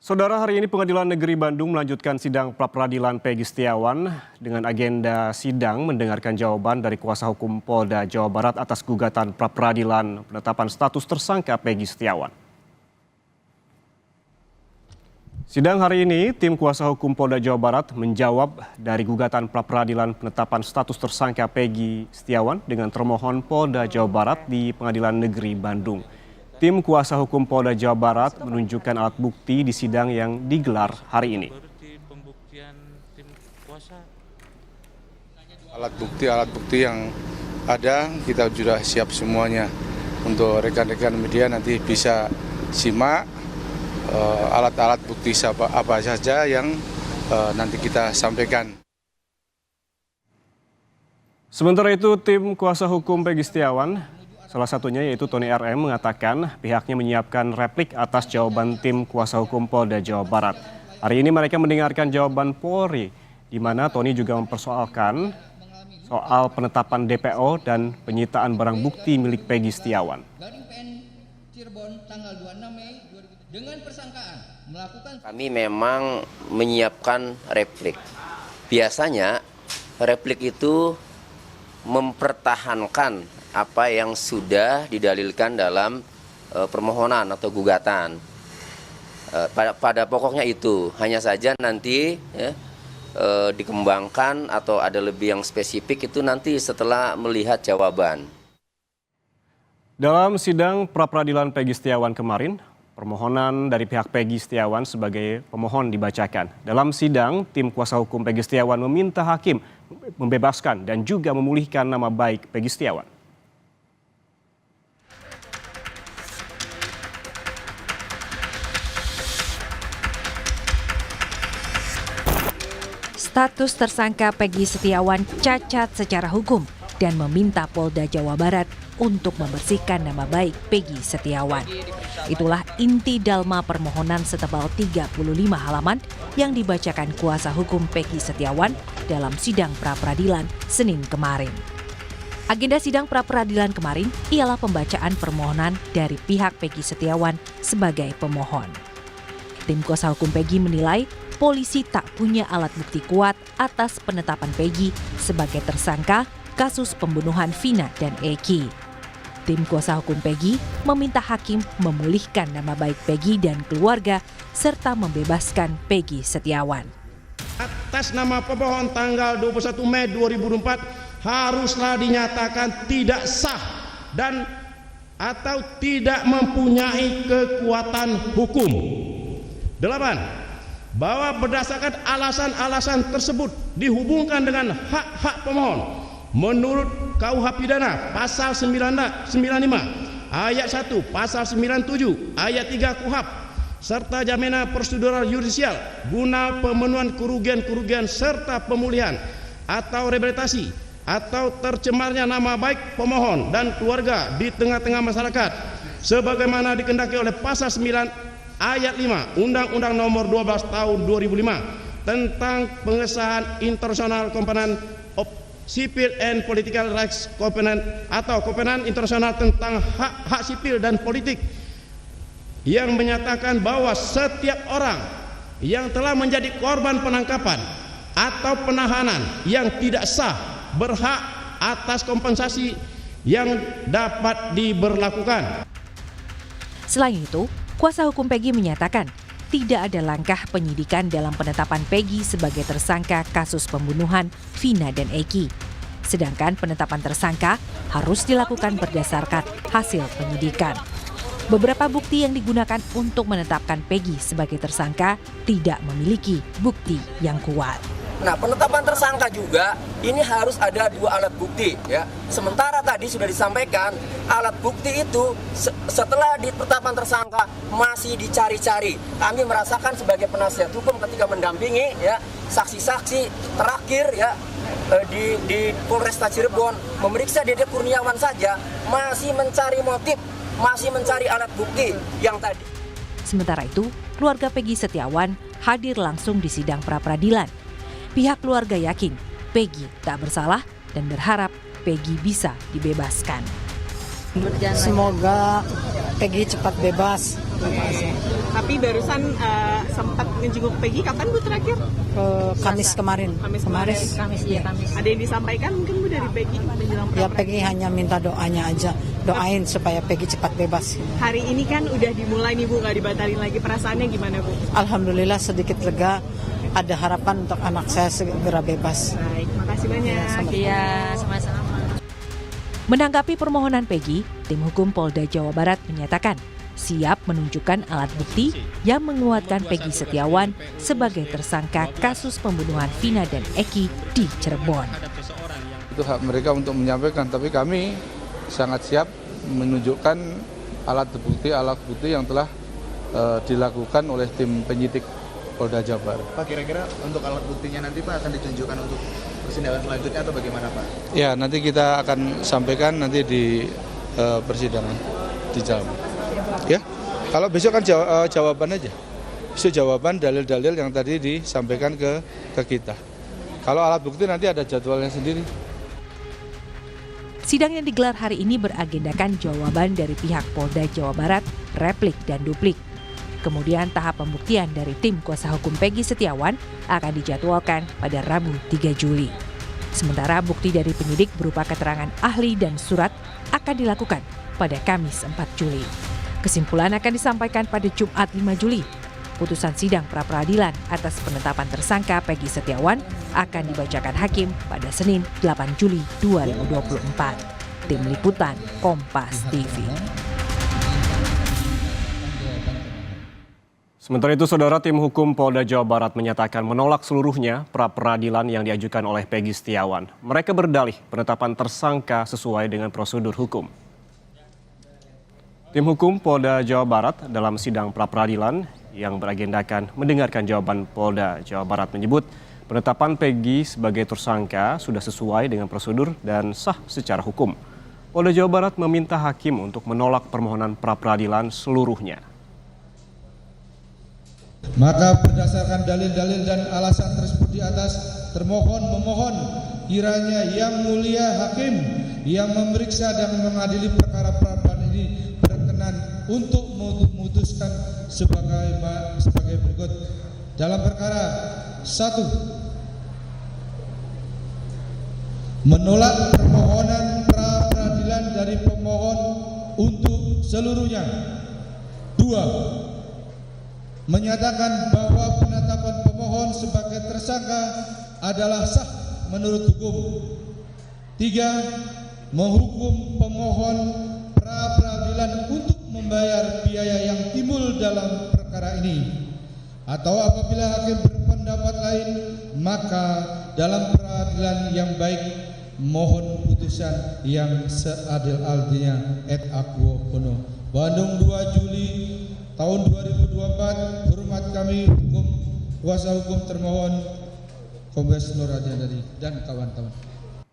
Saudara, hari ini Pengadilan Negeri Bandung melanjutkan sidang pra-peradilan Peggy Setiawan dengan agenda sidang mendengarkan jawaban dari kuasa hukum Polda Jawa Barat atas gugatan pra-peradilan penetapan status tersangka Peggy Setiawan. Sidang hari ini, tim kuasa hukum Polda Jawa Barat menjawab dari gugatan pra-peradilan penetapan status tersangka Peggy Setiawan dengan termohon Polda Jawa Barat di Pengadilan Negeri Bandung. Tim kuasa hukum Polda Jawa Barat menunjukkan alat bukti di sidang yang digelar hari ini. Alat bukti yang ada kita sudah siap semuanya. Untuk rekan-rekan media nanti bisa simak alat-alat bukti apa saja yang nanti kita sampaikan. Sementara itu, tim kuasa hukum Peggy Setiawan, salah satunya yaitu Tony RM, mengatakan pihaknya menyiapkan replik atas jawaban tim kuasa hukum Polda Jawa Barat. Hari ini mereka mendengarkan jawaban Polri, di mana Tony juga mempersoalkan soal penetapan DPO dan penyitaan barang bukti milik Peggy Setiawan. Kami memang menyiapkan replik. Biasanya replik itu mempertahankan apa yang sudah didalilkan dalam permohonan atau gugatan. Pada pokoknya itu, hanya saja nanti dikembangkan atau ada lebih yang spesifik itu nanti setelah melihat jawaban. Dalam sidang pra-peradilan Peggy Setiawan kemarin, permohonan dari pihak Peggy Setiawan sebagai pemohon dibacakan. Dalam sidang, tim kuasa hukum Peggy Setiawan meminta hakim membebaskan dan juga memulihkan nama baik Peggy Setiawan. Status tersangka Peggy Setiawan cacat secara hukum dan meminta Polda Jawa Barat untuk membersihkan nama baik Peggy Setiawan. Itulah inti dalma permohonan setebal 35 halaman yang dibacakan kuasa hukum Peggy Setiawan dalam sidang pra-peradilan Senin kemarin. Agenda sidang pra-peradilan kemarin ialah pembacaan permohonan dari pihak Peggy Setiawan sebagai pemohon. Tim kuasa hukum Peggy menilai polisi tak punya alat bukti kuat atas penetapan Peggy sebagai tersangka kasus pembunuhan Vina dan Eki. Tim kuasa hukum Peggy meminta hakim memulihkan nama baik Peggy dan keluarga serta membebaskan Peggy Setiawan. Atas nama pemohon tanggal 21 Mei 2024 haruslah dinyatakan tidak sah dan atau tidak mempunyai kekuatan hukum. 8. Bahwa berdasarkan alasan-alasan tersebut dihubungkan dengan hak-hak pemohon menurut KUH Pidana pasal 95 ayat 1, pasal 97 ayat 3 KUHP serta jaminan prosedural yudisial guna pemenuhan kerugian-kerugian serta pemulihan atau rehabilitasi atau tercemarnya nama baik pemohon dan keluarga di tengah-tengah masyarakat sebagaimana dikehendaki oleh pasal 9 ayat 5 Undang-Undang Nomor 12 Tahun 2005 tentang pengesahan International Covenant of Civil and Political Rights Covenant atau Covenant Internasional tentang hak-hak sipil dan politik yang menyatakan bahwa setiap orang yang telah menjadi korban penangkapan atau penahanan yang tidak sah berhak atas kompensasi yang dapat diberlakukan. Selain itu, kuasa hukum Peggy menyatakan tidak ada langkah penyidikan dalam penetapan Peggy sebagai tersangka kasus pembunuhan Vina dan Eki. Sedangkan penetapan tersangka harus dilakukan berdasarkan hasil penyidikan. Beberapa bukti yang digunakan untuk menetapkan Peggy sebagai tersangka tidak memiliki bukti yang kuat. Nah, penetapan tersangka juga ini harus ada 2 alat bukti ya. Sementara tadi sudah disampaikan alat bukti itu setelah ditetapkan tersangka masih dicari-cari. Kami merasakan sebagai penasihat hukum ketika mendampingi ya saksi-saksi terakhir ya di Polresta Cirebon memeriksa Dede Kurniawan saja masih mencari motif, masih mencari alat bukti yang tadi. Sementara itu, keluarga Peggy Setiawan hadir langsung di sidang pra-peradilan. Pihak keluarga yakin Peggy tak bersalah dan berharap Peggy bisa dibebaskan. Semoga Peggy cepat bebas. Tapi barusan sempat ngejenguk Peggy kapan Bu terakhir? Kamis kemarin. Iya. Ada yang disampaikan mungkin Bu dari Peggy menjelang Ya Peggy hanya minta doanya aja, doain supaya Peggy cepat bebas. Hari ini kan udah dimulai nih Bu, nggak dibatalin lagi, perasaannya gimana Bu? Alhamdulillah sedikit lega, ada harapan untuk anak saya segera bebas. Baik, makasih banyak. Iya, sama-sama. Menanggapi permohonan Peggy, tim hukum Polda Jawa Barat menyatakan siap menunjukkan alat bukti yang menguatkan Peggy Setiawan sebagai tersangka kasus pembunuhan Vina dan Eki di Cirebon. Itu hak mereka untuk menyampaikan, tapi kami sangat siap menunjukkan alat bukti yang telah dilakukan oleh tim penyidik Polda Jawa Barat. Pak, kira-kira untuk alat buktinya nanti Pak akan ditunjukkan untuk persidangan selanjutnya atau bagaimana Pak? Ya, nanti kita akan sampaikan nanti di persidangan di Jawa. Ya, kalau besok kan jawaban aja. Besok jawaban dalil-dalil yang tadi disampaikan ke kita. Kalau alat bukti nanti ada jadwalnya sendiri. Sidang yang digelar hari ini beragendakan jawaban dari pihak Polda Jawa Barat, replik dan duplik. Kemudian tahap pembuktian dari tim kuasa hukum Peggy Setiawan akan dijadwalkan pada Rabu 3 Juli. Sementara bukti dari penyidik berupa keterangan ahli dan surat akan dilakukan pada Kamis 4 Juli. Kesimpulan akan disampaikan pada Jumat 5 Juli. Putusan sidang pra-peradilan atas penetapan tersangka Peggy Setiawan akan dibacakan hakim pada Senin 8 Juli 2024. Tim Liputan Kompas TV. Sementara itu, Saudara, tim hukum Polda Jawa Barat menyatakan menolak seluruhnya pra-peradilan yang diajukan oleh Peggy Setiawan. Mereka berdalih penetapan tersangka sesuai dengan prosedur hukum. Tim hukum Polda Jawa Barat dalam sidang pra-peradilan yang beragendakan mendengarkan jawaban Polda Jawa Barat menyebut penetapan Peggy sebagai tersangka sudah sesuai dengan prosedur dan sah secara hukum. Polda Jawa Barat meminta hakim untuk menolak permohonan pra-peradilan seluruhnya. Maka berdasarkan dalil-dalil dan alasan tersebut di atas, termohon memohon kiranya Yang Mulia Hakim yang memeriksa dan mengadili perkara pra-peradilan ini berkenan untuk memutuskan sebagai berikut. Dalam perkara 1, menolak permohonan pra-peradilan dari pemohon untuk seluruhnya. 2, menyatakan bahwa penetapan pemohon sebagai tersangka adalah sah menurut hukum. 3, menghukum pemohon pra-peradilan untuk membayar biaya yang timbul dalam perkara ini. Atau apabila hakim berpendapat lain, maka dalam peradilan yang baik mohon putusan yang seadil-adilnya et aquo bono. Bandung 2 Juli tahun 2024. Hormat kami kuasa hukum termohon Kombes Nur Adiandari dan kawan-kawan.